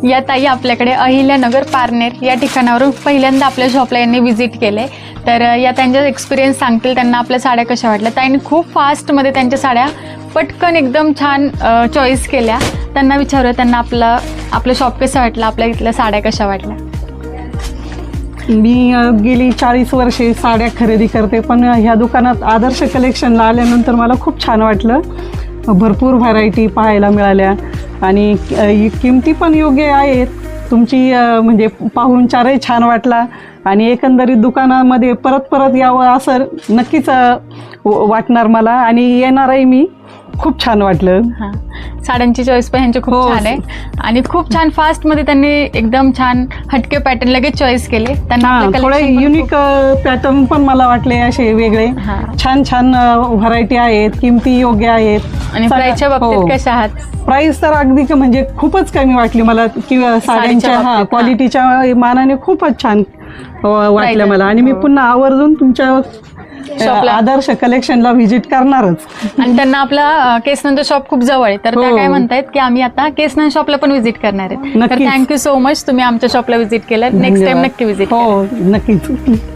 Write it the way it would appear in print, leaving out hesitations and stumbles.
या ताई आपल्याकडे अहिल्यानगर पारनेर या ठिकाणावरून पहिल्यांदा आपल्या शॉपला यांनी व्हिजिट केले. तर या त्यांचा एक्सपिरियन्स सांगतील, त्यांना आपल्या साड्या कशा वाटल्या. ताईंनी खूप फास्टमध्ये त्यांच्या साड्या पटकन एकदम छान चॉईस केल्या. त्यांना विचारूया त्यांना आपलं शॉप कसं वाटलं, आपल्या इथल्या साड्या कशा वाटल्या. मी गेली 40 वर्षे साड्या खरेदी करते, पण ह्या दुकानात आदर्श कलेक्शनला आल्यानंतर मला खूप छान वाटलं. भरपूर व्हरायटी पाहायला मिळाल्या आणि किमती पण योग्य आहेत. तुमची म्हणजे पाहुणचारही छान वाटला आणि एकंदरीत दुकानामध्ये परत परत यावं असं नक्कीच वाटणार मला आणि येणारही मी. खूप छान वाटलं. हां, साड्यांची चॉईस पण ह्यांची खूप छान आहे आणि खूप छान फास्टमध्ये त्यांनी एकदम छान हटके पॅटर्न लगेच चॉईस केले. त्यांना थोडे युनिक पॅटर्न पण मला वाटले असे वेगळे. छान छान व्हरायटी आहेत, किमती योग्य आहेत. आणि प्राईसच्या बाबतीत कशा आहात. प्राईस तर अगदी म्हणजे खूपच कमी वाटली मला, किंवा साड्यांच्या क्वालिटीच्या मानाने खूपच छान वाटलं मला. आणि मी पुन्हा आवर्जून तुमच्या आदर्श कलेक्शनला व्हिजिट करणारच. आणि त्यांना आपला केसनंद शॉप खूप जवळ आहे, तर त्या काय म्हणतायत की आम्ही आता केसनंद शॉपला पण व्हिजिट करणार आहेत. तर थँक्यू सो मच, तुम्ही आमच्या शॉपला व्हिजिट केलं. नेक्स्ट टाइम नक्की व्हिजिट. हो, नक्कीच.